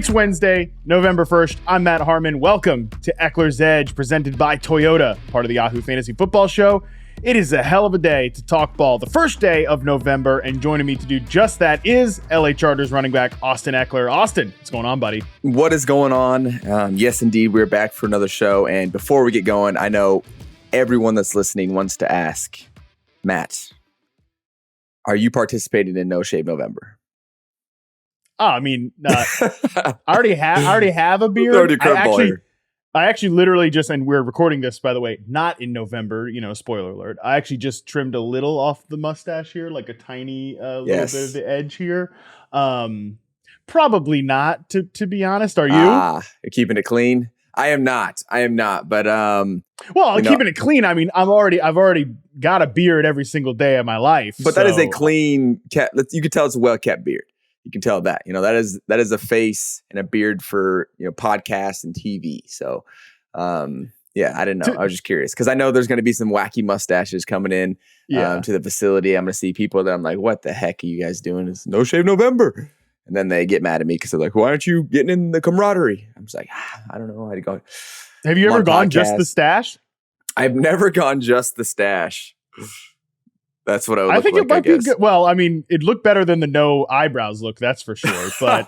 It's Wednesday, November 1st. I'm Matt Harmon. Welcome to Ekeler's Edge, presented by Toyota, part of the Yahoo Fantasy Football Show. It is a hell of a day to talk ball, the first day of November, and joining me to do just that is LA Chargers running back Austin Ekeler. Austin, what's going on, buddy? What is going on? Yes, indeed, we're back for another show. And before we get going, I know everyone that's listening wants to ask, Matt, are you participating in No Shave November? Oh, I mean, I already have a beard. I actually literally just, and we're recording this, by the way, not in November, spoiler alert. I actually just trimmed a little off the mustache here, like a tiny little bit of the edge here. Probably not, to be honest. Are you? You're keeping it clean? I am not, but keeping it clean. I mean, I've already got a beard every single day of my life. But that is a clean cat. You can tell it's a well-kept beard. You can tell that, that is a face and a beard for, podcasts and TV. So, I didn't know. I was just curious because I know there's going to be some wacky mustaches coming in to the facility. I'm going to see people that I'm like, what the heck are you guys doing? It's No Shave November. And then they get mad at me because they're like, why aren't you getting in the camaraderie? I'm just like, I don't know how to go. Have you ever gone just the stash? I've never gone just the stash. That's what I think like, it might be good. Well, I mean, it looked better than the no eyebrows look, that's for sure. But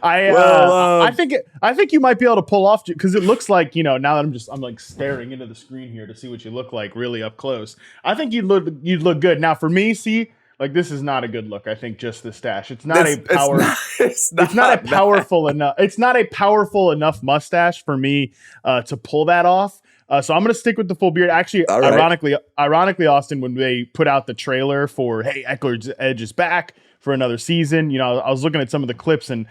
I think you might be able to pull off because it looks like, now that I'm like staring into the screen here to see what you look like really up close. I think you'd look good. Now for me, this is not a good look. I think just the stash. It's not a powerful enough mustache for me to pull that off. So I'm going to stick with the full beard. Actually, ironically, Austin, when they put out the trailer for, hey, Ekeler's Edge is back for another season, I was looking at some of the clips and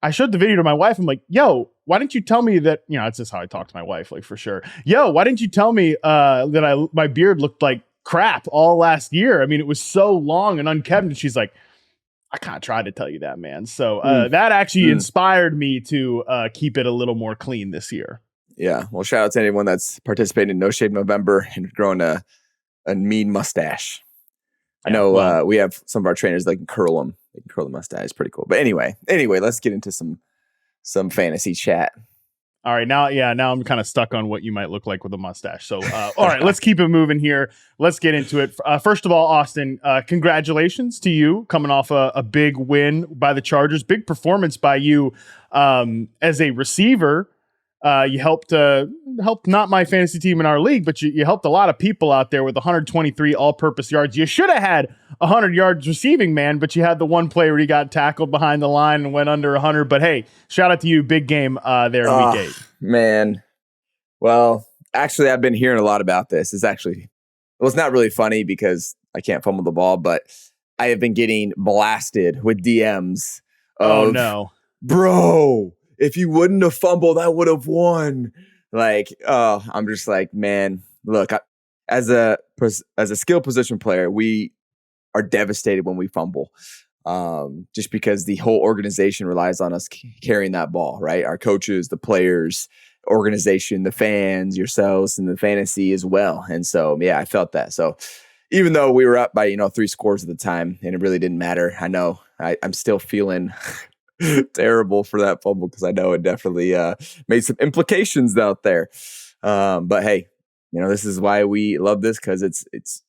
I showed the video to my wife. I'm like, yo, why didn't you tell me that, it's just how I talk to my wife, like for sure. Yo, why didn't you tell me that my beard looked like crap all last year? I mean, it was so long and unkempt. And she's like, I kind of tried to tell you that, man. So that actually inspired me to keep it a little more clean this year. Yeah, well, shout out to anyone that's participating in No Shave November and growing a mean mustache. I know we have some of our trainers that can curl them. They can curl the mustache. It's pretty cool. But anyway, let's get into some fantasy chat. All right, now I'm kind of stuck on what you might look like with a mustache. So, all right, let's keep it moving here. Let's get into it. First of all, Austin, congratulations to you coming off a big win by the Chargers. Big performance by you as a receiver. You helped not my fantasy team in our league, but you helped a lot of people out there with 123 all-purpose yards. You should have had 100 yards receiving, man, but you had the one play where he got tackled behind the line and went under 100. But hey, shout out to you. Big game there in week 8. Man. Well, actually, I've been hearing a lot about this. It's not really funny because I can't fumble the ball, but I have been getting blasted with DMs. Oh, no. Bro. If you wouldn't have fumbled, I would have won. I'm just like, man, look, as a skill position player, we are devastated when we fumble. Just because the whole organization relies on us carrying that ball, right? Our coaches, the players, organization, the fans, yourselves, and the fantasy as well. And so, I felt that. So even though we were up by, 3 scores at the time and it really didn't matter, I know I'm still feeling terrible for that fumble because I know it definitely made some implications out there. But hey, this is why we love this because it's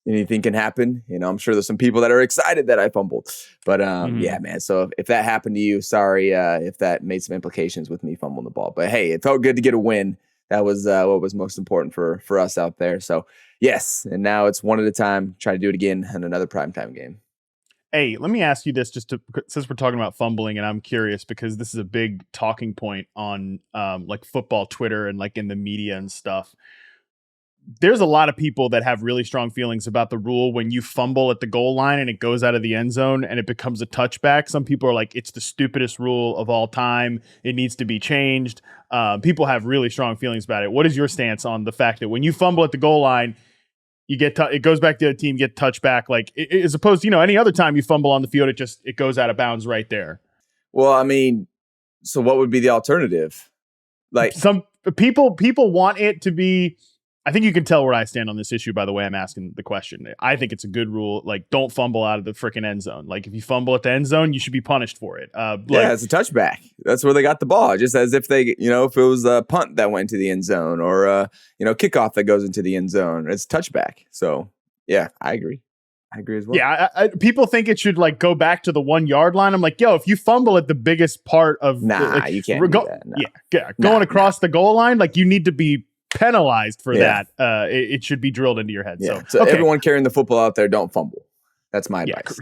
anything can happen. I'm sure there's some people that are excited that I fumbled. But yeah, man. So if that happened to you, sorry if that made some implications with me fumbling the ball. But hey, it felt good to get a win. That was what was most important for us out there. So yes, and now it's one at a time. Try to do it again in another primetime game. Hey, let me ask you this since we're talking about fumbling, and I'm curious because this is a big talking point on like football Twitter and like in the media and stuff. There's a lot of people that have really strong feelings about the rule when you fumble at the goal line and it goes out of the end zone and it becomes a touchback. Some people are like, it's the stupidest rule of all time. It needs to be changed. People have really strong feelings about it. What is your stance on the fact that when you fumble at the goal line, it goes back to the team, get touchback, like as opposed to, any other time you fumble on the field, it goes out of bounds right there. Well, I mean, so what would be the alternative? Like some people want it to be, I think you can tell where I stand on this issue by the way I'm asking the question. I think it's a good rule. Like, don't fumble out of the freaking end zone. Like, if you fumble at the end zone, you should be punished for it. It's a touchback. That's where they got the ball. Just as if they, if it was a punt that went to the end zone or kickoff that goes into the end zone, it's touchback. So yeah, I agree. I agree as well. Yeah, people think it should like go back to the 1 yard line. I'm like, yo, if you fumble at the biggest part of you can't do that. No. Going across the goal line, like you need to be penalized for that. It should be drilled into your head. Yeah. So everyone carrying the football out there, don't fumble. That's my advice.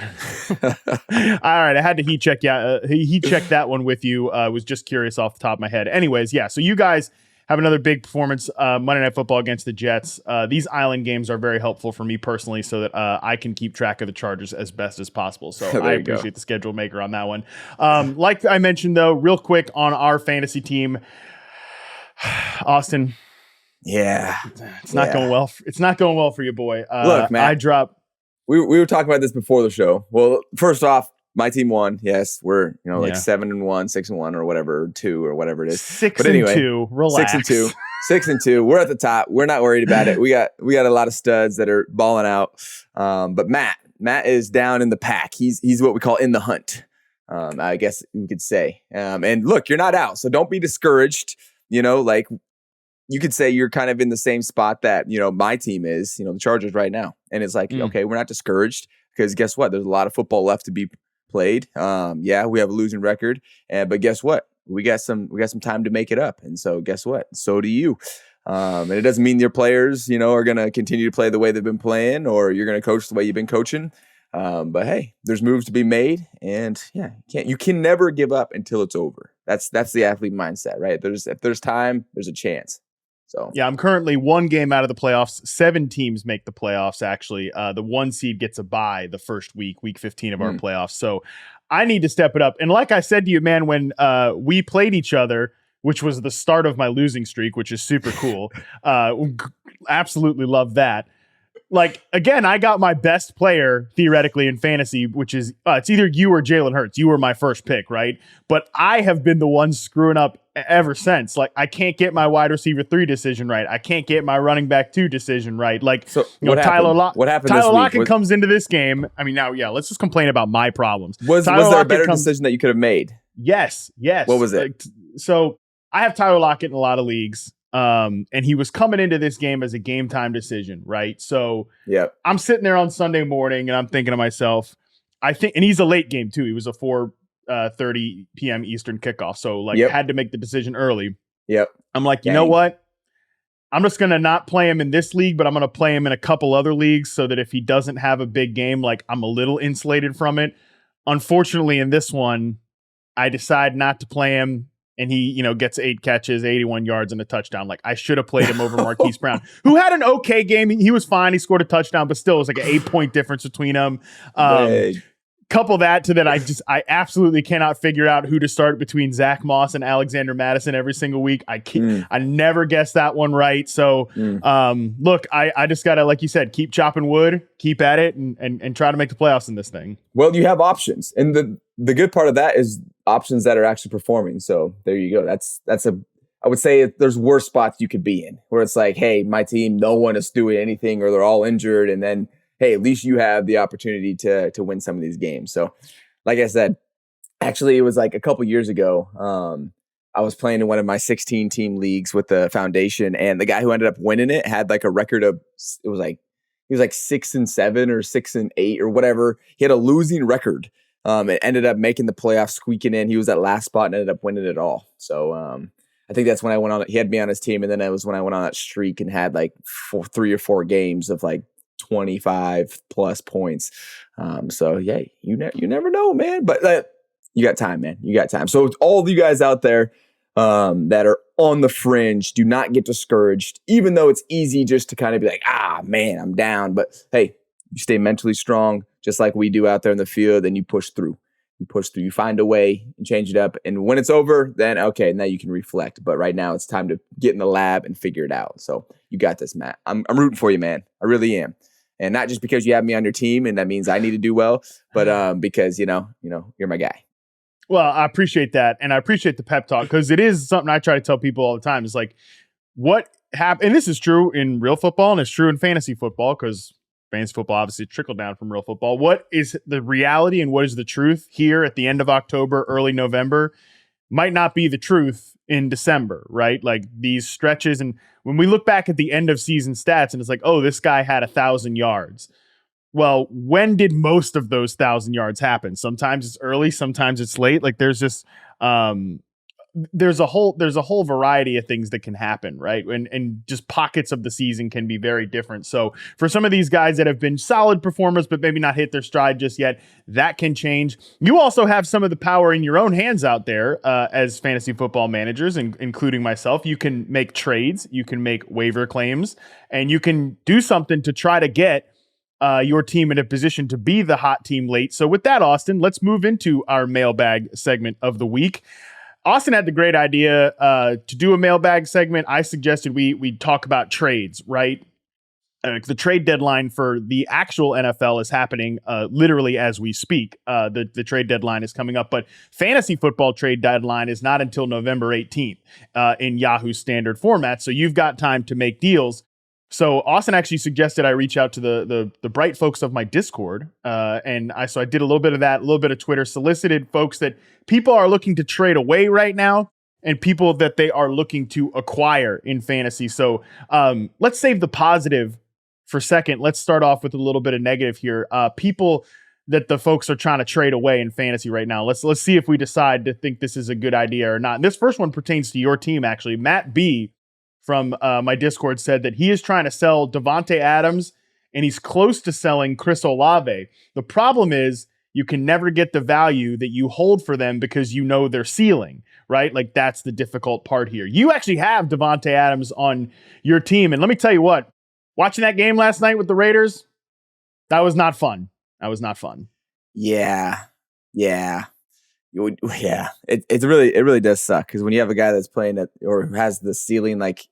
All right, I had to heat check. Yeah, heat check that one with you. I was just curious off the top of my head. Anyways, yeah. So you guys have another big performance Monday Night Football against the Jets. These island games are very helpful for me personally, so that I can keep track of the Chargers as best as possible. So I appreciate the schedule maker on that one. Like I mentioned, though, real quick on our fantasy team, Austin. Yeah, it's not going well. It's not going well for you, boy. Look, man, I dropped. We were talking about this before the show. Well, first off, my team won. Yes, we're 7-1, 6-1, or whatever, 2 or whatever it is. 6-2. Relax. 6-2. 6-2. We're at the top. We're not worried about it. We got a lot of studs that are balling out. But Matt is down in the pack. He's what we call in the hunt. I guess we could say. And look, you're not out, so don't be discouraged. You could say you're kind of in the same spot that, my team is, the Chargers right now. And it's like, okay, we're not discouraged because guess what? There's a lot of football left to be played. We have a losing record. But guess what? We got some time to make it up. And so guess what? So do you. And it doesn't mean your players, are going to continue to play the way they've been playing or you're going to coach the way you've been coaching. But hey, there's moves to be made. And you can never give up until it's over. That's the athlete mindset, right? If there's time, there's a chance. So yeah, I'm currently 1 game out of the playoffs. 7 teams make the playoffs, actually. The 1 seed gets a bye the first week 15 of our playoffs. So I need to step it up. And like I said to you, man, when we played each other, which was the start of my losing streak, which is super cool. Absolutely love that. Like, again, I got my best player theoretically in fantasy, which is it's either you or Jalen Hurts. You were my first pick, right? But I have been the one screwing up ever since. Like, I can't get my wide receiver 3 decision right. I can't get my running back 2 decision right. Like, so what happened? Tyler Lockett comes into this game. I mean, now, let's just complain about my problems. Was there a better decision that you could have made? Yes. What was it? So I have Tyler Lockett in a lot of leagues. And he was coming into this game as a game time decision, right? So I'm sitting there on Sunday morning and I'm thinking to myself, and he's a late game too. He was a 4:30 p.m. Eastern kickoff. So had to make the decision early. Yep. I'm like, you know what? I'm just going to not play him in this league, but I'm going to play him in a couple other leagues so that if he doesn't have a big game, like I'm a little insulated from it. Unfortunately, in this one, I decide not to play him. And he, gets 8 catches, 81 yards, and a touchdown. Like, I should have played him over Marquise Brown, who had an okay game. He was fine. He scored a touchdown, but still, it was like an 8-point difference between them. Couple that to that, I absolutely cannot figure out who to start between Zach Moss and Alexander Madison every single week. I never guess that one right. So, look, I just gotta, like you said, keep chopping wood, keep at it, and try to make the playoffs in this thing. Well, you have options, and the good part of that is options that are actually performing. So there you go. I would say there's worse spots you could be in where it's like, hey, my team, no one is doing anything or they're all injured. And then, hey, at least you have the opportunity to win some of these games. So like I said, actually it was like a couple years ago. I was playing in one of my 16 team leagues with the foundation, and the guy who ended up winning it had like a record of, he was like 6-7 or 6-8 or whatever. He had a losing record. It ended up making the playoffs, squeaking in. He was that last spot and ended up winning it all. So I think that's when I went on. He had me on his team, and then it was when I went on that streak and had like 3 or 4 games of like 25 plus points. So yeah, you never know, man. But you got time, man. You got time. So all of you guys out there that are on the fringe, do not get discouraged, even though it's easy just to kind of be like, man, I'm down. But hey, you stay mentally strong, just like we do out there in the field, and you push through. You find a way and change it up. And when it's over, then okay, now you can reflect. But right now it's time to get in the lab and figure it out. So you got this, Matt. I'm rooting for you, man. I really am. And not just because you have me on your team and that means I need to do well, but because you're my guy. Well, I appreciate that. And I appreciate the pep talk, because it is something I try to tell people all the time. It's like, what and this is true in real football and it's true in fantasy football, because fantasy football obviously trickled down from real football. What is the reality and what is the truth here at the end of October, early November might not be the truth in December, right? Like these stretches. And when we look back at the end of season stats and it's like, oh, this guy had 1,000 yards. Well, when did most of those 1,000 yards happen? Sometimes it's early, sometimes it's late. Like there's just, there's a whole variety of things that can happen, right? And just pockets of the season can be very different. So for some of these guys that have been solid performers, but maybe not hit their stride just yet, that can change. You also have some of the power in your own hands out there as fantasy football managers, including myself. You can make trades, you can make waiver claims, and you can do something to try to get your team in a position to be the hot team late. So with that, Austin, let's move into our mailbag segment of the week. Austin had the great idea to do a mailbag segment. I suggested we talk about trades, right? The trade deadline for the actual NFL is happening literally as we speak. The trade deadline is coming up, but fantasy football trade deadline is not until November 18th in Yahoo standard format. So you've got time to make deals. So Austin actually suggested I reach out to the bright folks of my Discord, and I did a little bit of that, a little bit of Twitter, solicited folks that people are looking to trade away right now, and people that they are looking to acquire in fantasy. So let's save the positive for second. Let's start off with a little bit of negative here. People that the folks are trying to trade away in fantasy right now. Let's see if we decide to think this is a good idea or not. And this first one pertains to your team, actually. Matt B from my Discord said that he is trying to sell Davante Adams and he's close to selling Chris Olave. The problem is you can never get the value that you hold for them because you know their ceiling, right? Like that's the difficult part here. You actually have Davante Adams on your team. And let me tell you what, watching that game last night with the Raiders, that was not fun. Yeah. It really does suck because when you have a guy that's playing at or has the ceiling like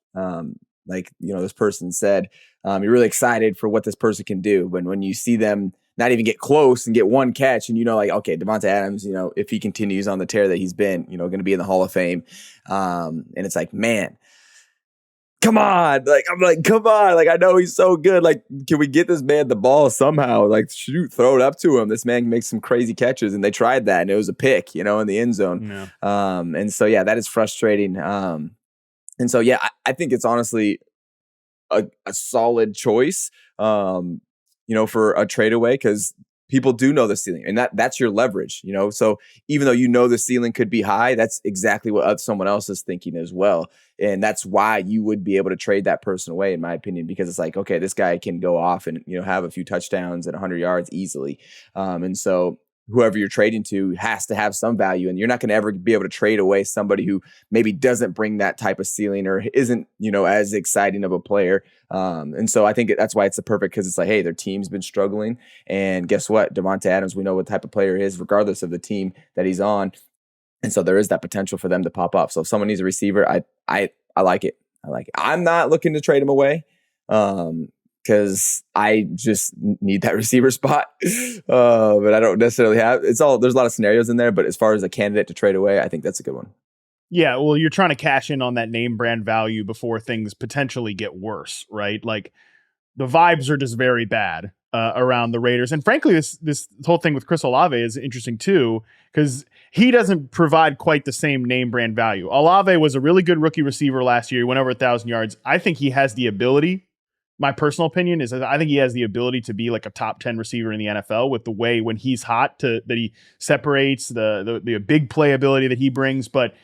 this person said, you're really excited for what this person can do. But when you see them not even get close and get one catch, and like, okay, Davante Adams, if he continues on the tear that he's been, going to be in the Hall of Fame, and it's like, man, come on, come on, I know he's so good. Like, can we get this man the ball somehow? Like, throw it up to him. This man makes some crazy catches, and they tried that, and it was a pick, in the end zone. Yeah. And so that is frustrating. And so I think it's honestly a solid choice, for a trade away because people do know the ceiling, and that's your leverage, So even though the ceiling could be high, that's exactly what someone else is thinking as well, and that's why you would be able to trade that person away, in my opinion, because it's like, okay, this guy can go off and have a few touchdowns and 100 yards easily, and so whoever you're trading to has to have some value, and you're not going to ever be able to trade away somebody who maybe doesn't bring that type of ceiling or isn't, as exciting of a player. And so I think that's why it's the perfect, because it's like, hey, their team's been struggling, and guess what? Davante Adams, we know what type of player he is, regardless of the team that he's on. And so there is that potential for them to pop up. So if someone needs a receiver, I like it. I'm not looking to trade him away. Because I just need that receiver spot, but I don't necessarily have. There's a lot of scenarios in there, but as far as a candidate to trade away, I think that's a good one. Yeah, well, you're trying to cash in on that name brand value before things potentially get worse, right? Like the vibes are just very bad around the Raiders, and frankly, this whole thing with Chris Olave is interesting too because he doesn't provide quite the same name brand value. Olave was a really good rookie receiver last year. He went over 1,000 yards. I think he has the ability. My personal opinion is that I think he has the ability to be like a top 10 receiver in the NFL with the way when he's hot that he separates the big playability that he brings. But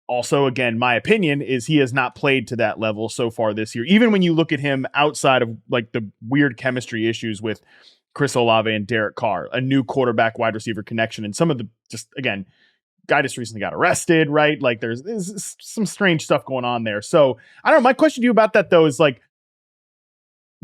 also, again, my opinion is he has not played to that level so far this year. Even when you look at him outside of like the weird chemistry issues with Chris Olave and Derek Carr, a new quarterback wide receiver connection, and some of the guy just recently got arrested, right? Like there's some strange stuff going on there. So I don't know. My question to you about that though is like,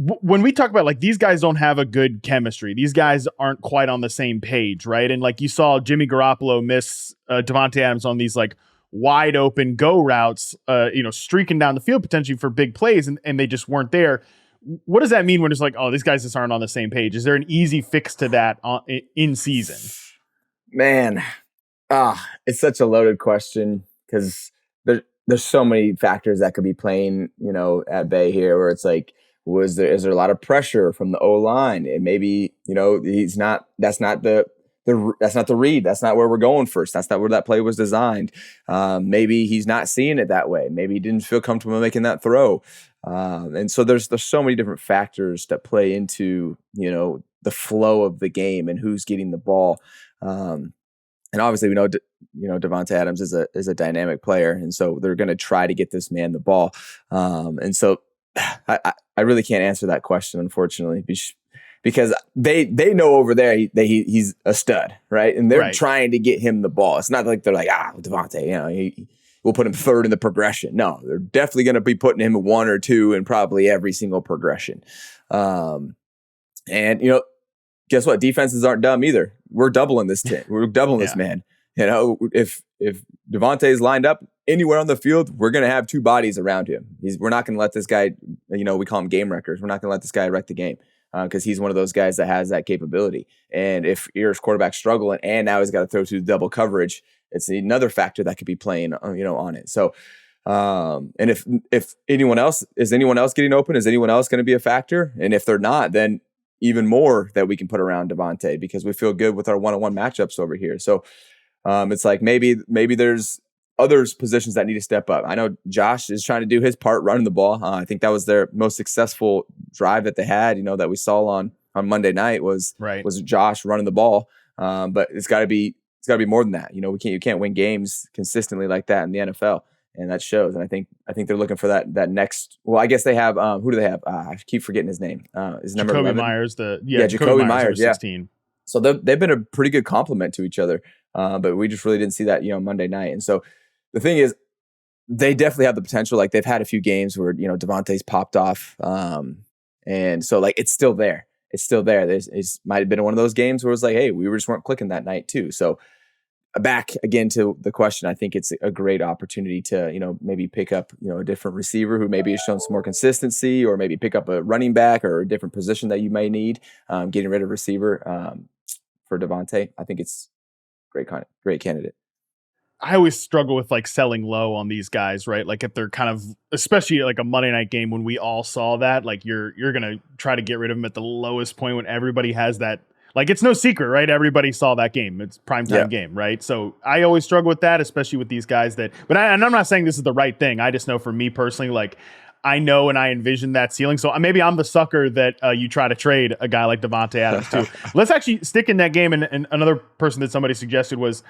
when we talk about like these guys don't have a good chemistry, these guys aren't quite on the same page, right? And like you saw Jimmy Garoppolo miss Davante Adams on these like wide open go routes, streaking down the field potentially for big plays, and they just weren't there. What does that mean when it's like, oh, these guys just aren't on the same page? Is there an easy fix to that in season? Man, it's such a loaded question because there's so many factors that could be playing, at bay here, where it's like, is there a lot of pressure from the O-line? And maybe, that's not the read. That's not where we're going first. That's not where that play was designed. Maybe he's not seeing it that way. Maybe he didn't feel comfortable making that throw. And so there's so many different factors that play into, the flow of the game and who's getting the ball. And obviously we know, Davante Adams is a dynamic player. And so they're going to try to get this man the ball. And so I really can't answer that question, unfortunately, because they know over there he's a stud, right? And they're trying to get him the ball. It's not like they're like, Davante, we'll put him third in the progression. No, they're definitely going to be putting him at 1 or 2 in probably every single progression. And guess what? Defenses aren't dumb either. We're doubling this We're doubling this man. If Davante is lined up anywhere on the field, we're going to have 2 bodies around him. We're not going to let this guy, we call him game wreckers. We're not going to let this guy wreck the game because he's one of those guys that has that capability. And if your quarterback's struggling and now he's got to throw through double coverage, it's another factor that could be playing, on it. So, and if anyone else getting open? Is anyone else going to be a factor? And if they're not, then even more that we can put around Davante because we feel good with our one-on-one matchups over here. So it's like maybe there's other positions that need to step up. I know Josh is trying to do his part running the ball. I think that was their most successful drive that they had, that we saw on Monday night was Josh running the ball. But it's got to be more than that. You can't win games consistently like that in the NFL. And that shows. And I think they're looking for that next. Well, I guess they have. Who do they have? I keep forgetting his name. His number Jacoby 11. Myers. Jacoby Myers. Yeah. 16. So they've been a pretty good complement to each other. But we just really didn't see that Monday night. And so the thing is, they definitely have the potential. Like they've had a few games where Davante's popped off, and so like it's still there. It's still there. It might have been one of those games where it's like, hey, we just weren't clicking that night too. So. Back again to the question, I think it's a great opportunity to, maybe pick up, a different receiver who maybe has shown some more consistency, or maybe pick up a running back or a different position that you may need. Getting rid of receiver for Davante, I think it's great candidate. I always struggle with like selling low on these guys, right? Like if they're kind of, especially like a Monday night game when we all saw that, like you're going to try to get rid of them at the lowest point when everybody has that. Like, it's no secret, right? Everybody saw that game. It's primetime game, right? So I always struggle with that, especially with these guys and I'm not saying this is the right thing. I just know for me personally, like, I know and I envision that ceiling. So maybe I'm the sucker that you try to trade a guy like Davante Adams too. Let's actually stick in that game. And another person that somebody suggested was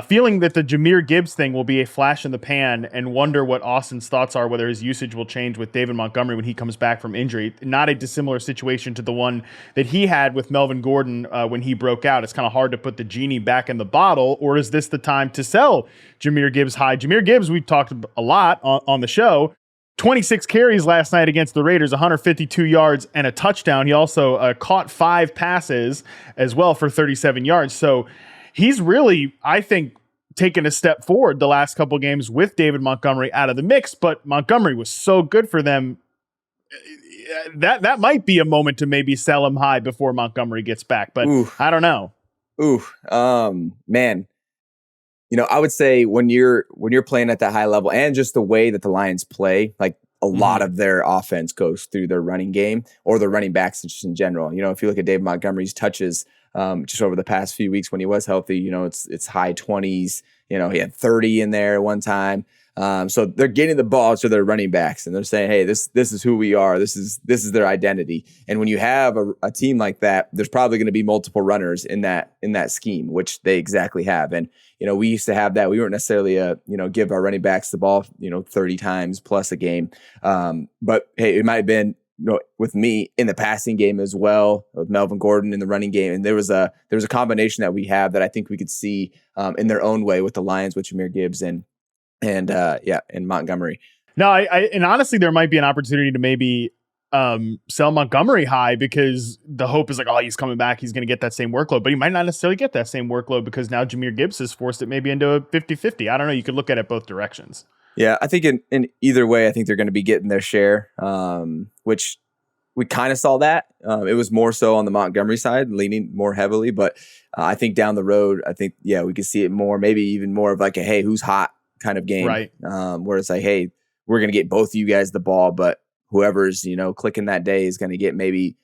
feeling that the Jahmyr Gibbs thing will be a flash in the pan, and wonder what Austin's thoughts are, whether his usage will change with David Montgomery when he comes back from injury. Not a dissimilar situation to the one that he had with Melvin Gordon when he broke out. It's kind of hard to put the genie back in the bottle, or is this the time to sell Jahmyr Gibbs high? Jahmyr Gibbs, we've talked a lot on the show. 26 carries last night against the Raiders, 152 yards and a touchdown. He also caught 5 passes as well for 37 yards. So he's really, I think, taken a step forward the last couple of games with David Montgomery out of the mix. But Montgomery was so good for them. That might be a moment to maybe sell him high before Montgomery gets back. But I don't know. Man. I would say when you're playing at that high level, and just the way that the Lions play, like a lot of their offense goes through their running game or their running backs just in general. If you look at David Montgomery's touches just over the past few weeks when he was healthy, it's high 20s. He had 30 in there at one time. So they're getting the ball to their running backs, and they're saying, hey, this is who we are. This is their identity. And when you have a team like that, there's probably going to be multiple runners in that scheme, which they exactly have. And, we used to have that. We weren't necessarily give our running backs the ball, 30 times plus a game. But hey, it might have been, with me in the passing game as well, with Melvin Gordon in the running game. And there was a combination that we have that I think we could see in their own way with the Lions, with Jahmyr Gibbs and Montgomery. No, and honestly, there might be an opportunity to maybe sell Montgomery high, because the hope is like, oh, he's coming back, he's going to get that same workload, but he might not necessarily get that same workload because now Jahmyr Gibbs has forced it maybe into a 50-50. I don't know. You could look at it both directions. Yeah, I think in either way, I think they're going to be getting their share, which we kind of saw that. It was more so on the Montgomery side, leaning more heavily, but I think down the road, I think, we could see it more, maybe even more of like a, hey, who's hot kind of game, Right. where it's like, hey, we're going to get both of you guys the ball, but whoever's, clicking that day is going to get maybe,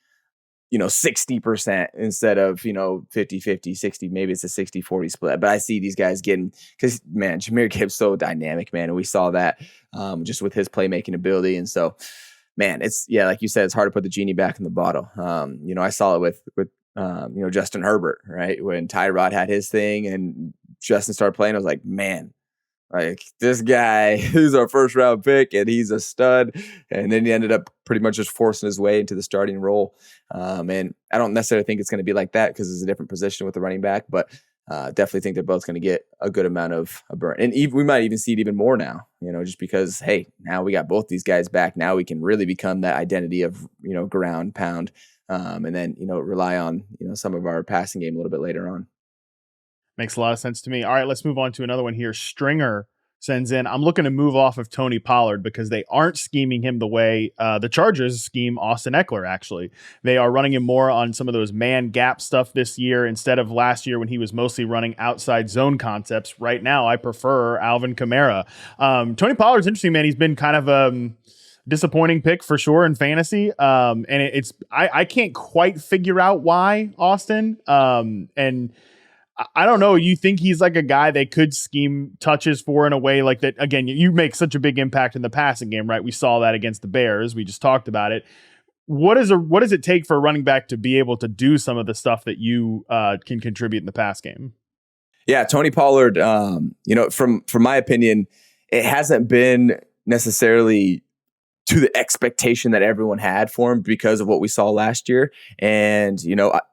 60% instead of, 50-50, 60, maybe it's a 60-40 split. But I see these guys getting, because, man, Jahmyr Gibbs so dynamic, man. And we saw that just with his playmaking ability. And so, man, it's, like you said, it's hard to put the genie back in the bottle. I saw it with Justin Herbert, right? When Tyrod had his thing and Justin started playing, I was like, man, like this guy who's our first round pick and he's a stud. And then he ended up pretty much just forcing his way into the starting role. And I don't necessarily think it's going to be like that because it's a different position with the running back, but definitely think they're both going to get a good amount of a burn. And we might even see it even more now, just because, hey, now we got both these guys back. Now we can really become that identity of, ground pound. And then, rely on, some of our passing game a little bit later on. Makes a lot of sense to me. All right, let's move on to another one here. Stringer sends in, I'm looking to move off of Tony Pollard because they aren't scheming him the way the Chargers scheme Austin Ekeler, actually. They are running him more on some of those man gap stuff this year instead of last year when he was mostly running outside zone concepts. Right now, I prefer Alvin Kamara. Tony Pollard's interesting, man. He's been kind of disappointing pick for sure in fantasy. And I can't quite figure out why, Austin. And I don't know. You think he's like a guy they could scheme touches for in a way like that? Again, you make such a big impact in the passing game, right? We saw that against the Bears. We just talked about it. What does it take for a running back to be able to do some of the stuff that you can contribute in the pass game? Yeah, Tony Pollard, from my opinion, it hasn't been necessarily to the expectation that everyone had for him because of what we saw last year. And,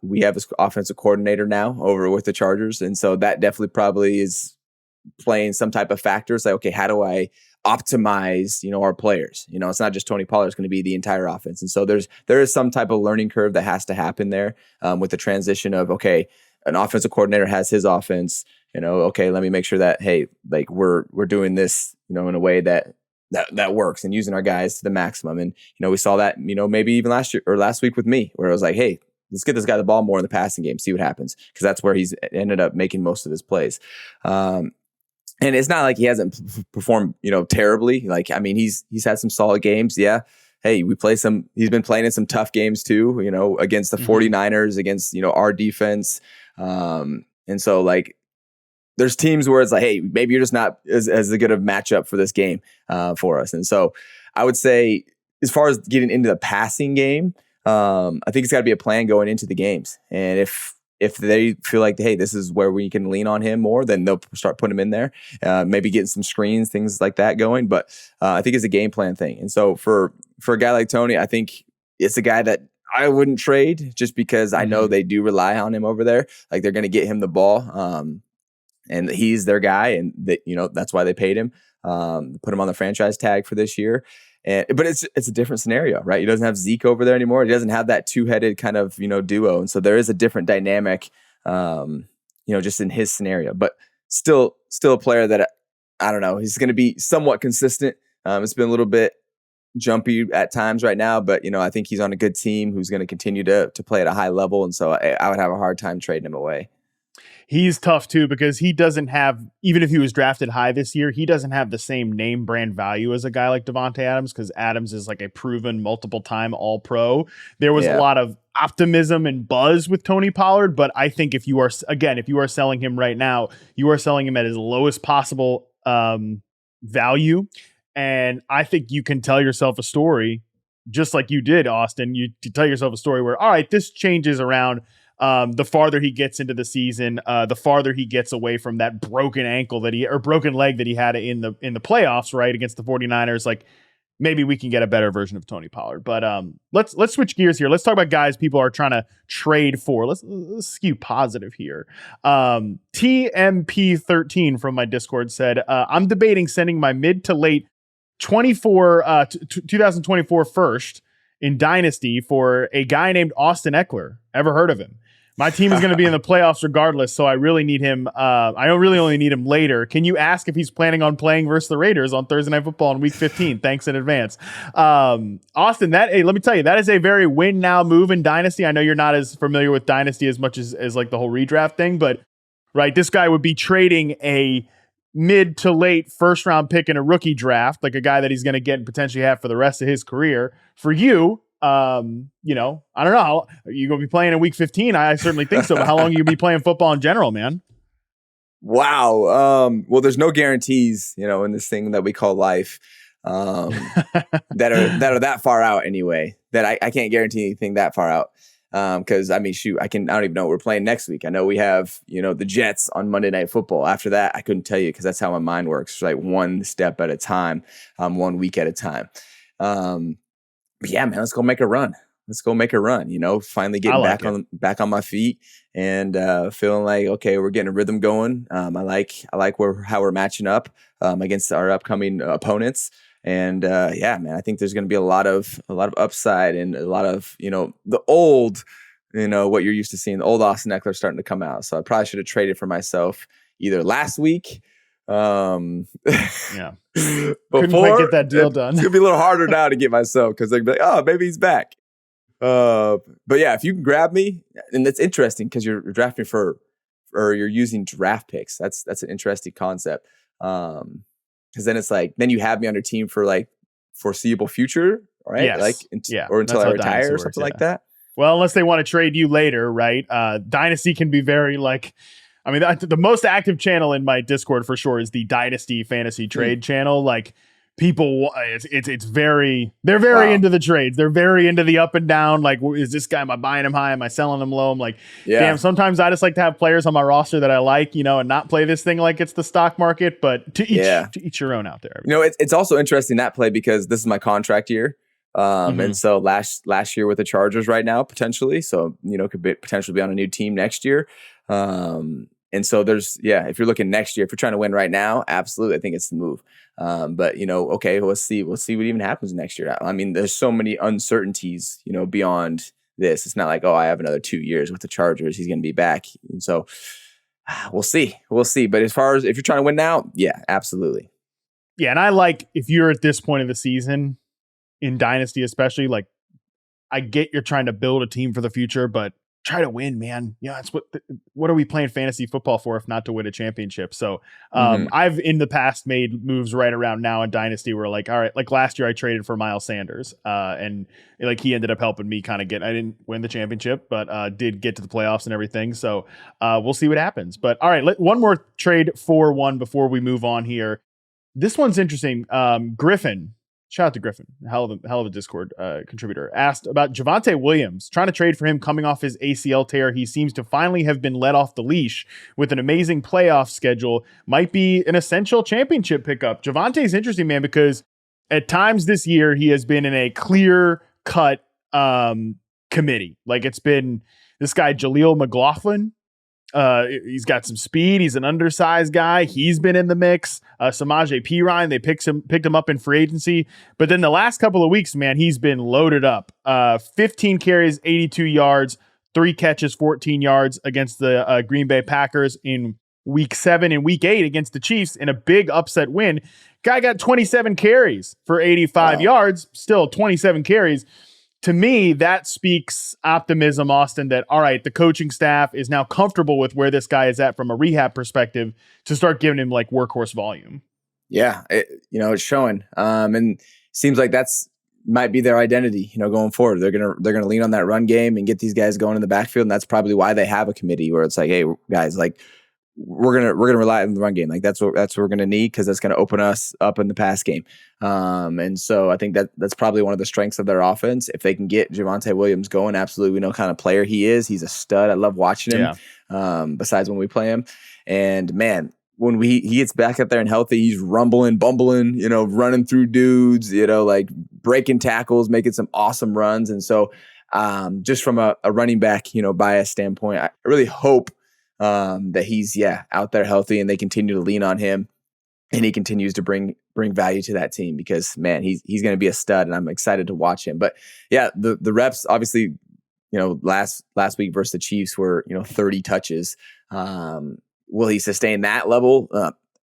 we have this offensive coordinator now over with the Chargers. And so that definitely probably is playing some type of factor. It's like, okay, how do I optimize, our players? It's not just Tony Pollard, it's going to be the entire offense. And so there is some type of learning curve that has to happen there with the transition of, okay, an offensive coordinator has his offense, okay, let me make sure that, hey, like we're doing this, in a way that works and using our guys to the maximum. And, we saw that, maybe even last year or last week with me, where I was like, hey, let's get this guy the ball more in the passing game, see what happens. Cause that's where he's ended up making most of his plays. And it's not like he hasn't performed, terribly. Like, I mean, he's had some solid games. Yeah. Hey, he's been playing in some tough games too, against the 49ers, against, our defense. And so like, there's teams where it's like, hey, maybe you're just not as good of matchup for this game for us. And so I would say as far as getting into the passing game, I think it's got to be a plan going into the games. And if they feel like, hey, this is where we can lean on him more, then they'll start putting him in there, maybe getting some screens, things like that going. But I think it's a game plan thing. And so for a guy like Tony, I think it's a guy that I wouldn't trade just because I know they do rely on him over there. Like they're going to get him the ball. And he's their guy, and that that's why they paid him, put him on the franchise tag for this year. But it's a different scenario, right? He doesn't have Zeke over there anymore. He doesn't have that two-headed kind of duo, and so there is a different dynamic, just in his scenario. But still a player that I don't know. He's going to be somewhat consistent. It's been a little bit jumpy at times right now, but I think he's on a good team who's going to continue to play at a high level, and so I would have a hard time trading him away. He's tough too because he doesn't have, even if he was drafted high this year, he doesn't have the same name brand value as a guy like Davante Adams because Adams is like a proven multiple time all pro. There was a lot of optimism and buzz with Tony Pollard, but I think if you are selling him right now, you are selling him at his lowest possible value. And I think you can tell yourself a story just like you did, Austin. You tell yourself a story where, all right, this changes around. The farther he gets into the season, the farther he gets away from that broken leg that he had in the playoffs, right, against the 49ers, like maybe we can get a better version of Tony Pollard. But let's switch gears here. Let's talk about guys people are trying to trade for. Let's skew positive here. TMP13 from my Discord said, I'm debating sending my mid to late 2024 first in Dynasty for a guy named Austin Ekeler. Ever heard of him? My team is going to be in the playoffs regardless, so I really need him. I don't really only need him later. Can you ask if he's planning on playing versus the Raiders on Thursday Night Football in Week 15? Thanks in advance. Austin, let me tell you, that is a very win now move in Dynasty. I know you're not as familiar with Dynasty as much as like the whole redraft thing, but right, this guy would be trading a mid to late first round pick in a rookie draft, like a guy that he's going to get and potentially have for the rest of his career. For you, I don't know. Are you going to be playing in week 15? I certainly think so. But how long are you going to be playing football in general, man? Wow. Well, there's no guarantees, in this thing that we call life, that are that far out anyway, that I can't guarantee anything that far out. Cause I don't even know what we're playing next week. I know we have, the Jets on Monday Night Football. After that, I couldn't tell you, cause that's how my mind works. It's like one step at a time, 1 week at a time. But yeah, man, let's go make a run. Finally getting back on my feet and feeling like, okay, we're getting a rhythm going. I like how we're matching up against our upcoming opponents. And man, I think there's going to be a lot of upside and a lot of, the old, what you're used to seeing, the old Austin Ekeler starting to come out. So I probably should have traded for myself either last week. Couldn't quite get that deal done. It's gonna be a little harder now to get myself, because they'll be like, oh, maybe he's back. But yeah, if you can grab me, and that's interesting because you're drafting or you're using draft picks. That's an interesting concept. Because then it's like, then you have me on your team for like foreseeable future, right? Yes. Or until I retire or something like that. Well, unless they want to trade you later, right? Dynasty can be very the most active channel in my Discord for sure is the Dynasty Fantasy Trade channel. Like, people, they're very into the trades. They're very into the up and down. Like, is this guy, am I buying him high? Am I selling him low? I'm like, damn, sometimes I just like to have players on my roster that I like, and not play this thing like it's the stock market, but to each your own out there. It's also interesting, that play, because this is my contract year. And so last year with the Chargers right now, potentially. So, could potentially be on a new team next year. And so if you're looking next year, if you're trying to win right now, absolutely, I think it's the move. But okay, let's see what even happens next year. I mean, there's so many uncertainties, beyond this. It's not like, I have another 2 years with the Chargers, he's going to be back. And so we'll see. But as far as if you're trying to win now, yeah, absolutely. Yeah. And I like, if you're at this point of the season in Dynasty, especially, like, I get you're trying to build a team for the future, but try to win, man. That's what are we playing fantasy football for if not to win a championship? So I've in the past made moves right around now in Dynasty where, like, all right, like last year I traded for Miles Sanders and like he ended up helping me kind of I didn't win the championship, but did get to the playoffs and everything. So we'll see what happens. But all right, one more trade for one before we move on here. This one's interesting. Griffin, shout out to Griffin, hell of a Discord contributor, asked about Javonte Williams, trying to trade for him coming off his ACL tear. He seems to finally have been let off the leash with an amazing playoff schedule. Might be an essential championship pickup. Javonte's interesting, man, because at times this year he has been in a clear-cut committee. Like, it's been this guy, Jaleel McLaughlin. He's got some speed. He's an undersized guy. He's been in the mix. Samaje Perine, they picked him up in free agency. But then the last couple of weeks, man, he's been loaded up. 15 carries, 82 yards, 3 catches, 14 yards against the Green Bay Packers in week 7 and week 8 against the Chiefs in a big upset win. Guy got 27 carries for 85 yards, still 27 carries. To me, that speaks optimism, Austin, that, all right, the coaching staff is now comfortable with where this guy is at from a rehab perspective to start giving him like workhorse volume. Yeah, it's showing. And seems like that's might be their identity, going forward. They're gonna lean on that run game and get these guys going in the backfield. And that's probably why they have a committee where it's like, hey, guys, like, we're gonna rely on the run game. Like, that's what we're gonna need, because that's gonna open us up in the pass game. And so I think that's probably one of the strengths of their offense. If they can get Javonte Williams going, absolutely, we know what kind of player he is. He's a stud. I love watching him. Yeah. Besides when we play him, and man, when he gets back up there and healthy, he's rumbling, bumbling, running through dudes, like breaking tackles, making some awesome runs. And so just from a running back, bias standpoint, I really hope that he's out there healthy and they continue to lean on him and he continues to bring value to that team, because man, he's going to be a stud and I'm excited to watch him. But yeah, the reps obviously, last week versus the Chiefs were 30 touches. Will he sustain that level?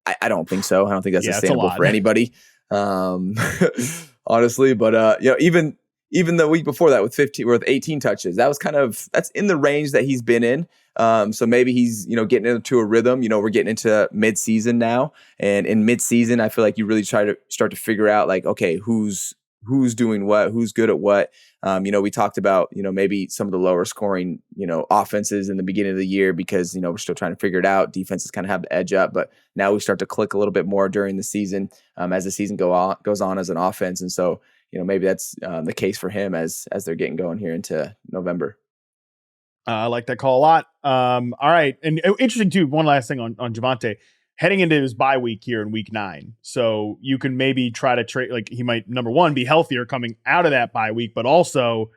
I don't think so. I don't think that's sustainable for anybody. Honestly, but even the week before that with 18 touches, that's in the range that he's been in. So maybe he's, getting into a rhythm. We're getting into midseason now. And in midseason, I feel like you really try to start to figure out like, okay, who's doing what, who's good at what. We talked about, maybe some of the lower scoring, offenses in the beginning of the year because, we're still trying to figure it out. Defenses kind of have the edge up, but now we start to click a little bit more during the season as the season goes on as an offense. And so, maybe that's the case for him as they're getting going here into November. I like that call a lot. All right. And interesting too, one last thing on Javonte. Heading into his bye week here in week 9. So you can maybe try to trade, like he might, number one, be healthier coming out of that bye week, but also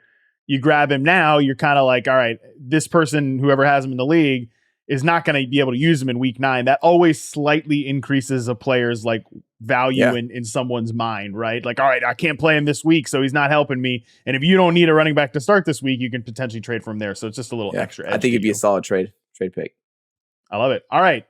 you grab him now, you're kind of like, all right, this person, whoever has him in the league, is not going to be able to use him in week 9. That always slightly increases a player's like value in someone's mind, right? Like, all right, I can't play him this week, so he's not helping me. And if you don't need a running back to start this week, you can potentially trade from there. So it's just a little extra edge. I think it'd be a solid trade pick. I love it. All right.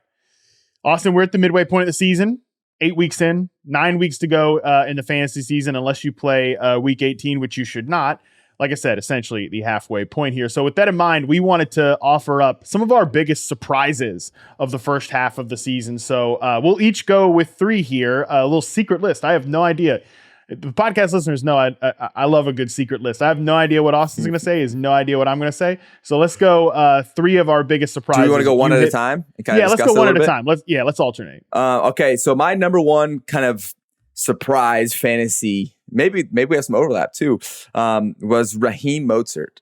Austin, we're at the midway point of the season, 8 weeks in, 9 weeks to go in the fantasy season, unless you play week 18, which you should not. Like I said, essentially the halfway point here. So with that in mind, we wanted to offer up some of our biggest surprises of the first half of the season. So we'll each go with 3 here, a little secret list. I have no idea. The podcast listeners know I love a good secret list. I have no idea what Austin's going to say. He has no idea what I'm going to say. So let's go 3 of our biggest surprises. Do we want to go one at a time? Let's go one at a time. Let's alternate. Okay, so my number one kind of surprise fantasy, maybe we have some overlap too, was Raheem Mostert.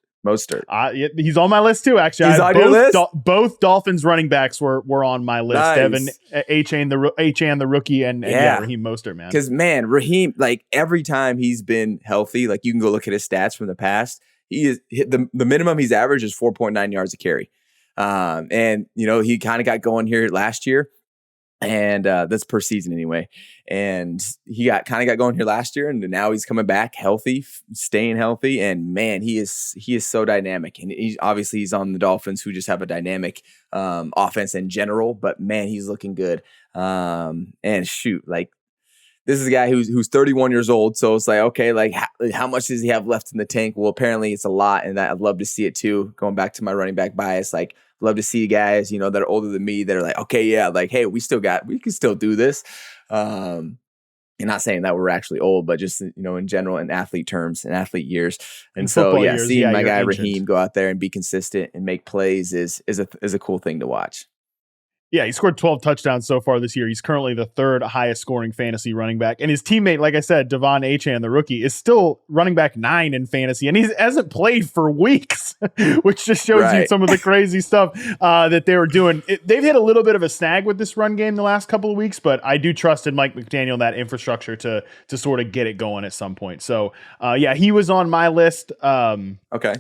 He's on my list too, actually. He's on your list? Both Dolphins running backs were on my list. Nice. Devin Achane, the rookie, and Raheem Mostert, man. Because, man, Raheem, like every time he's been healthy, like you can go look at his stats from the past, he is the minimum he's averaged is 4.9 yards a carry. And, he kind of got going here last year. And that's per season anyway. And he got going here last year, and now he's coming back healthy, staying healthy. And man, he is so dynamic. And he's on the Dolphins, who just have a dynamic offense in general. But man, he's looking good. And shoot, like this is a guy who's 31 years old. So it's like, okay, like how much does he have left in the tank? Well, apparently it's a lot, and I'd love to see it too. Going back to my running back bias, like. Love to see guys, that are older than me that are like, okay, yeah, like, hey, we can still do this. And not saying that we're actually old, but just, in general, in athlete terms, in athlete years. And so, seeing my guy ancient. Raheem go out there and be consistent and make plays is a cool thing to watch. Yeah, he scored 12 touchdowns so far this year. He's currently the 3rd highest scoring fantasy running back. And his teammate, like I said, Davante Adams, the rookie, is still running back 9 in fantasy. And he hasn't played for weeks, which just shows you some of the crazy stuff that they were doing. They've hit a little bit of a snag with this run game the last couple of weeks, but I do trust in Mike McDaniel and that infrastructure to sort of get it going at some point. So, he was on my list. Okay.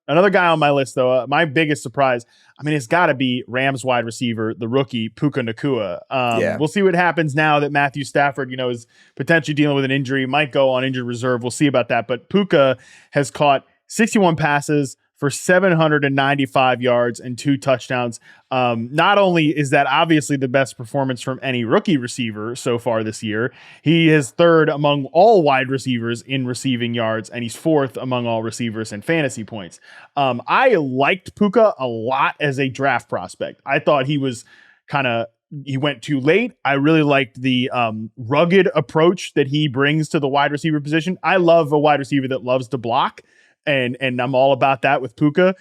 Another guy on my list, though, my biggest surprise, it's got to be Rams wide receiver, the rookie, Puka Nacua. We'll see what happens now that Matthew Stafford, is potentially dealing with an injury, might go on injured reserve. We'll see about that. But Puka has caught 61 passes for 795 yards and 2 touchdowns. Not only is that obviously the best performance from any rookie receiver so far this year, he is 3rd among all wide receivers in receiving yards, and he's 4th among all receivers in fantasy points. I liked Puka a lot as a draft prospect. I thought he was he went too late. I really liked the rugged approach that he brings to the wide receiver position. I love a wide receiver that loves to block. And I'm all about that with Puka.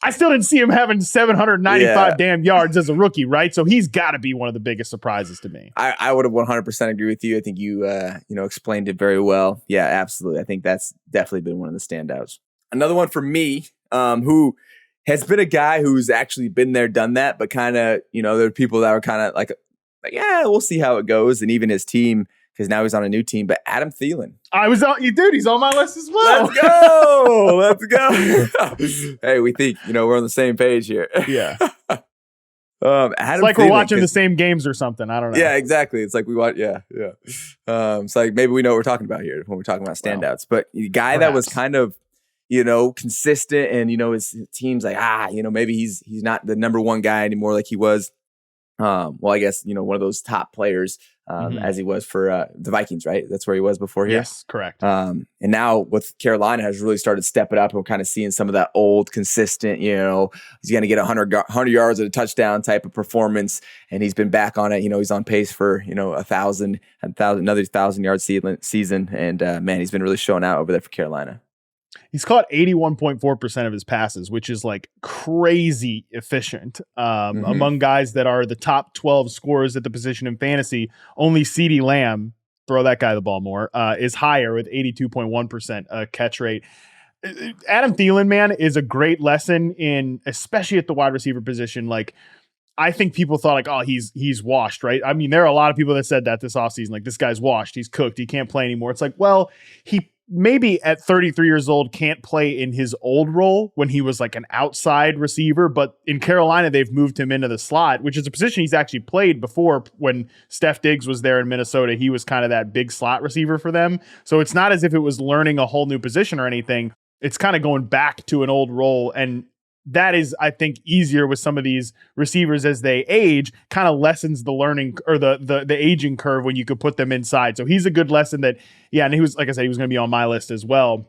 I still didn't see him having 795 damn yards as a rookie, right? So he's got to be one of the biggest surprises to me. I would have 100% agree with you. I think you explained it very well. Yeah, absolutely. I think that's definitely been one of the standouts. Another one for me, who has been a guy who's actually been there, done that, but kind of, there are people that are kind of like, yeah, we'll see how it goes. And even his team, because now he's on a new team, but Adam Thielen. He's on my list as well. Let's go. Hey, we think, we're on the same page here. Yeah. Adam it's like Thielen, we're watching the same games or something. I don't know. Yeah, exactly. It's like we watch. Yeah. It's like maybe we know what we're talking about here when we're talking about standouts. But the guy that was kind of, consistent and, his team's like, maybe he's not the number one guy anymore like he was well, I guess, one of those top players as he was for the Vikings, right? That's where he was before here. Yes, correct. And now with Carolina has really started stepping up, and we're kind of seeing some of that old, consistent, he's going to get 100 yards at a touchdown type of performance. And he's been back on it. He's on pace for, another 1,000-yard season. And man, he's been really showing out over there for Carolina. He's caught 81.4% of his passes, which is like crazy efficient. Among guys that are the top 12 scorers at the position in fantasy, only CeeDee Lamb, throw that guy the ball more, is higher with 82.1% catch rate. Adam Thielen, man, is a great lesson in, especially at the wide receiver position. Like, I think people thought like, oh, he's washed, right? I mean, there are a lot of people that said that this offseason, like, this guy's washed, he's cooked, he can't play anymore. It's like, well, he maybe at 33 years old can't play in his old role when he was like an outside receiver, but in Carolina, they've moved him into the slot, which is a position he's actually played before. When Steph Diggs was there in Minnesota, he was kind of that big slot receiver for them. So it's not as if it was learning a whole new position or anything. It's kind of going back to an old role. And that is, I think, easier with some of these receivers as they age, kind of lessens the learning or the aging curve when you could put them inside. So he's a good lesson that, and he was, like I said, he was going to be on my list as well.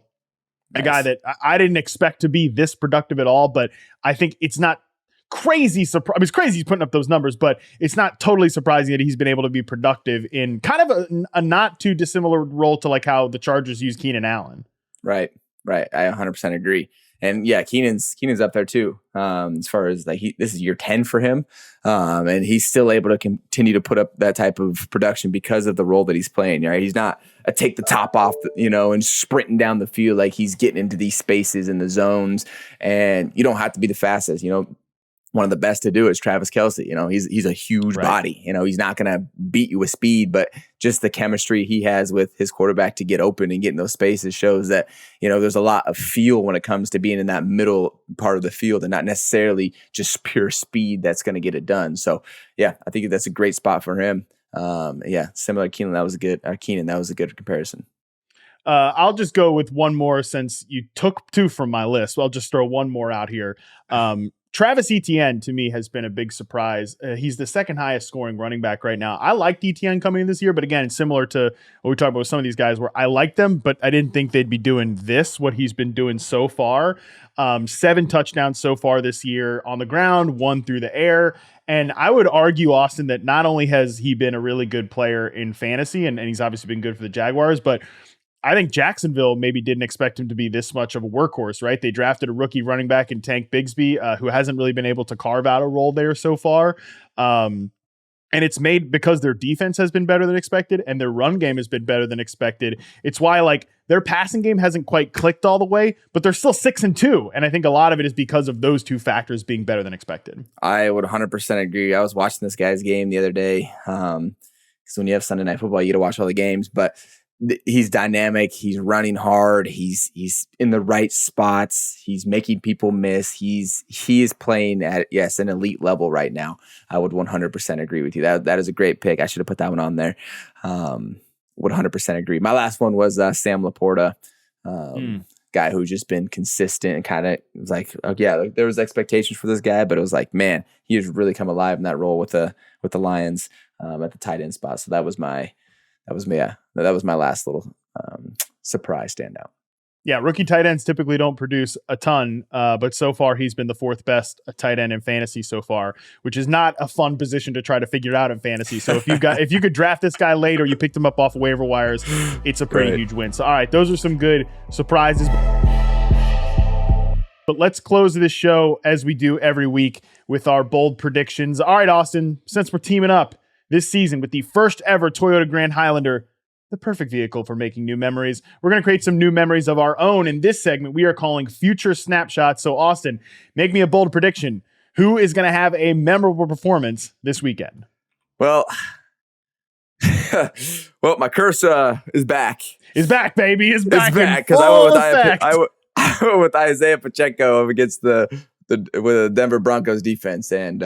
Nice. A guy that I didn't expect to be this productive at all, but I think it's not crazy. It's crazy he's putting up those numbers, but it's not totally surprising that he's been able to be productive in kind of a not too dissimilar role to like how the Chargers use Keenan Allen. Right. I 100% agree. And yeah, Keenan's up there too. As far as like this is year 10 for him. And he's still able to continue to put up that type of production because of the role that he's playing. Right. He's not a take the top off, and sprinting down the field. Like, he's getting into these spaces and the zones, and you don't have to be the fastest. One of the best to do is Travis Kelce. He's a huge body. He's not going to beat you with speed, but just the chemistry he has with his quarterback to get open and get in those spaces shows that, there's a lot of feel when it comes to being in that middle part of the field and not necessarily just pure speed that's going to get it done. So yeah, I think that's a great spot for him. Similar to Keenan, that was a good comparison. I'll just go with one more since you took two from my list. So I'll just throw one more out here. Travis Etienne, to me, has been a big surprise. He's the second highest scoring running back right now. I liked Etienne coming in this year, but again, similar to what we talked about with some of these guys where I liked them, but I didn't think they'd be doing what he's been doing so far. 7 touchdowns so far this year on the ground, 1 through the air. And I would argue, Austin, that not only has he been a really good player in fantasy, and he's obviously been good for the Jaguars, but I think Jacksonville maybe didn't expect him to be this much of a workhorse, right? They drafted a rookie running back in Tank Bigsby, who hasn't really been able to carve out a role there so far. And it's made because their defense has been better than expected and their run game has been better than expected. It's why like their passing game hasn't quite clicked all the way, but they're still 6-2. And I think a lot of it is because of those two factors being better than expected. I would 100% agree. I was watching this guy's game the other day. Because when you have Sunday Night Football, you get to watch all the games, but he's dynamic. He's running hard. He's in the right spots. He's making people miss. He is playing at an elite level right now. I would 100% agree with you. That is a great pick. I should have put that one on there. Would 100% agree. My last one was Sam Laporta, guy who's just been consistent and kind of was like, there was expectations for this guy, but it was like, man, he has really come alive in that role with the Lions at the tight end spot. So that was my last little surprise standout. Yeah, rookie tight ends typically don't produce a ton, but so far he's been the 4th best tight end in fantasy so far, which is not a fun position to try to figure out in fantasy. So if you could draft this guy late or you picked him up off of waiver wires, it's a pretty huge win. So all right, those are some good surprises. But let's close this show as we do every week with our bold predictions. All right, Austin, since we're teaming up this season with the first ever Toyota Grand Highlander, the perfect vehicle for making new memories, we're going to create some new memories of our own. In this segment, we are calling Future Snapshots. So, Austin, make me a bold prediction. Who is going to have a memorable performance this weekend? Well, my curse is back. Is back, baby. Is back. It's back because I went with Isaiah Pacheco against with the Denver Broncos defense, and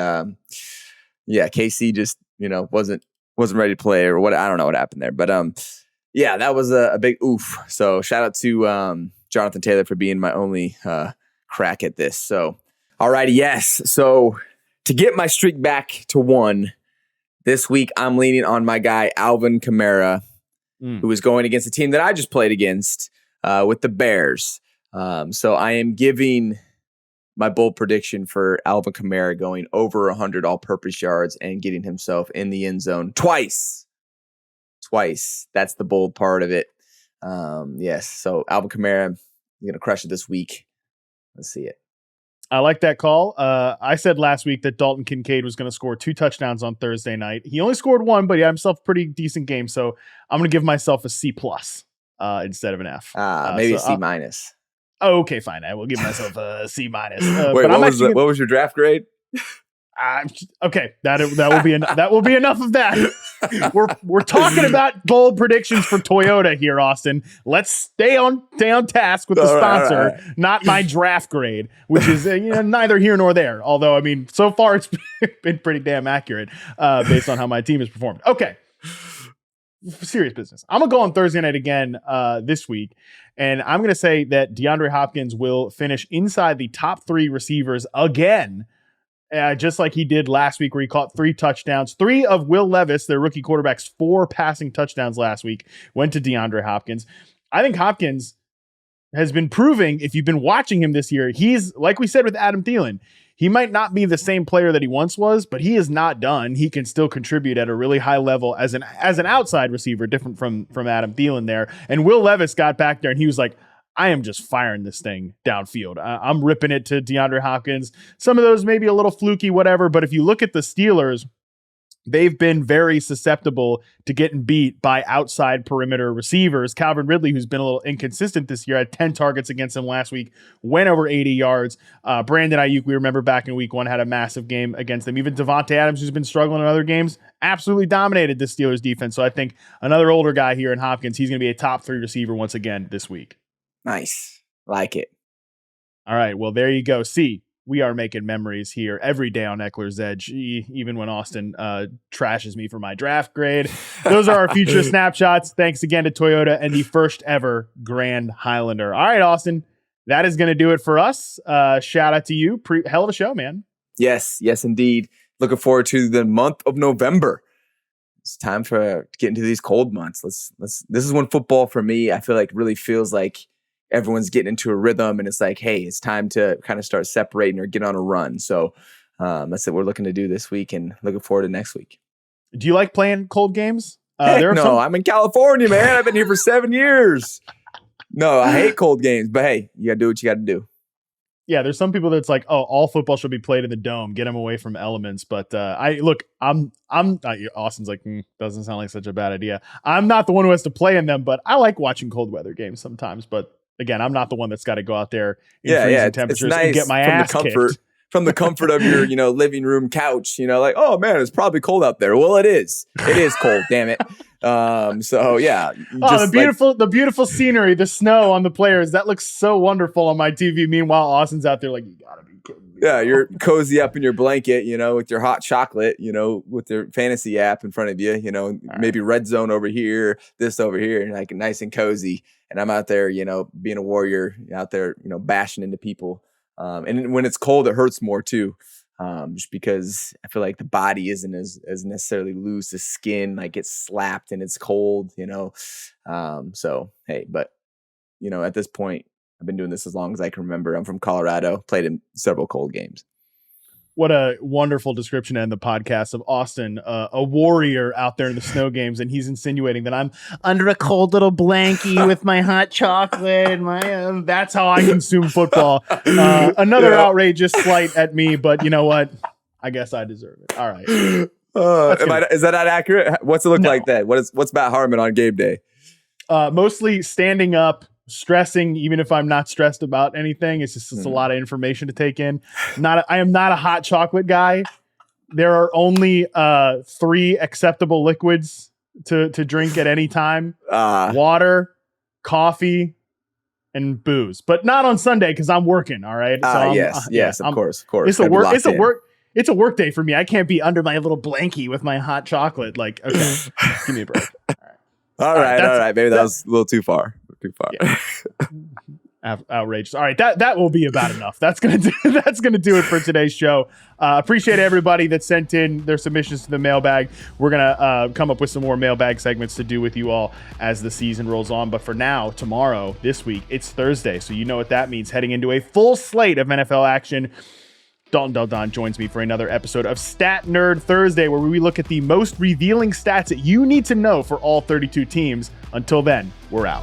KC just wasn't ready to play or what. I don't know what happened there, but that was a big oof. So shout out to Jonathan Taylor for being my only crack at this. So alrighty, yes. So To get my streak back to 1 this week, I'm leaning on my guy, Alvin Kamara, who is going against a team that I just played against with the Bears. So I am giving my bold prediction for Alvin Kamara going over 100 all-purpose yards and getting himself in the end zone twice. That's the bold part of it. Yes. So Alvin Kamara is going to crush it this week. Let's see it. I like that call. I said last week that Dalton Kincaid was going to score 2 touchdowns on Thursday night. He only scored 1, but he had himself a pretty decent game. So I'm going to give myself a C+ instead of an F. Maybe a C-. Oh, okay, fine. I will give myself a C-. Wait, what was your draft grade? Okay, that will be enough of that. We're talking about bold predictions for Toyota here, Austin. Let's stay on task with the sponsor, all right. Not my draft grade, which is neither here nor there. Although, I mean, so far it's been pretty damn accurate based on how my team has performed. Okay, serious business. I'm gonna go on Thursday night again this week, and I'm gonna say that DeAndre Hopkins will finish inside the top 3 receivers again. Just like he did last week, where he caught 3 touchdowns. 3 of Will Levis, their rookie quarterback's 4 passing touchdowns last week, went to DeAndre Hopkins. I think Hopkins has been proving, if you've been watching him this year, he's, like we said with Adam Thielen, he might not be the same player that he once was, but he is not done. He can still contribute at a really high level as an outside receiver, different from Adam Thielen there. And Will Levis got back there, and he was like, I am just firing this thing downfield. I'm ripping it to DeAndre Hopkins. Some of those maybe a little fluky, whatever. But if you look at the Steelers, they've been very susceptible to getting beat by outside perimeter receivers. Calvin Ridley, who's been a little inconsistent this year, had 10 targets against him last week, went over 80 yards. Brandon Ayuk, we remember back in week 1, had a massive game against them. Even Davante Adams, who's been struggling in other games, absolutely dominated the Steelers defense. So I think another older guy here in Hopkins, he's going to be a top 3 receiver once again this week. Nice. Like it. All right. Well, there you go. See, we are making memories here every day on Ekeler's Edge, even when Austin trashes me for my draft grade. Those are our future snapshots. Thanks again to Toyota and the first ever Grand Highlander. All right, Austin, that is going to do it for us. Shout out to you. Hell of a show, man. Yes, indeed. Looking forward to the month of November. It's time to get into these cold months. This is when football for me, I feel like really feels like everyone's getting into a rhythm, and it's like, hey, it's time to kind of start separating or get on a run. So that's what we're looking to do this week, and looking forward to next week. Do you like playing cold games? I'm in California, man. I've been here for 7 years. No, I hate cold games, but hey, you got to do what you got to do. Yeah, there's some people that's like, oh, all football should be played in the dome, get them away from elements. But Austin's like, doesn't sound like such a bad idea. I'm not the one who has to play in them, but I like watching cold weather games sometimes. But again, I'm not the one that's got to go out there in freezing temperatures nice and get my ass kicked. From the comfort of your, living room couch, like, oh man, it's probably cold out there. Well, it is. It is cold, damn it. So yeah. The beautiful scenery, the snow on the players, that looks so wonderful on my TV. Meanwhile, Austin's out there like, you gotta be kidding me. Yeah, you're cozy up in your blanket, with your hot chocolate, with your fantasy app in front of you, maybe right. Red zone over here, this over here, and like nice and cozy. And I'm out there, being a warrior out there, bashing into people. And when it's cold, it hurts more too. Just because I feel like the body isn't as necessarily loose. The skin like gets slapped and it's cold, So, hey, but, at this point, I've been doing this as long as I can remember. I'm from Colorado, played in several cold games. What a wonderful description to end the podcast of Austin, a warrior out there in the snow games, and he's insinuating that I'm under a cold little blankie with my hot chocolate. That's how I consume football. Another outrageous slight at me, but you know what? I guess I deserve it. All right. Is that not accurate? What's it look like then? What's Matt Harmon on game day? Mostly standing up, stressing, even if I'm not stressed about anything. It's just a lot of information to take in. I am not a hot chocolate guy. There are only 3 acceptable liquids to drink at any time: water, coffee, and booze. But not on Sunday because I'm working. All right. Yes, of course. It's a work day for me. I can't be under my little blankie with my hot chocolate. Like, okay, give me a break. All right. Maybe that was a little too far. Yeah. Outrageous. All right, that will be about enough. That's gonna do it for today's show. Appreciate everybody that sent in their submissions to the mailbag. We're gonna come up with some more mailbag segments to do with you all as the season rolls on. But for now, tomorrow, this week, it's Thursday, so you know what that means. Heading into a full slate of NFL action. Dalton Del Don joins me for another episode of Stat Nerd Thursday, where we look at the most revealing stats that you need to know for all 32 teams. Until then, we're out.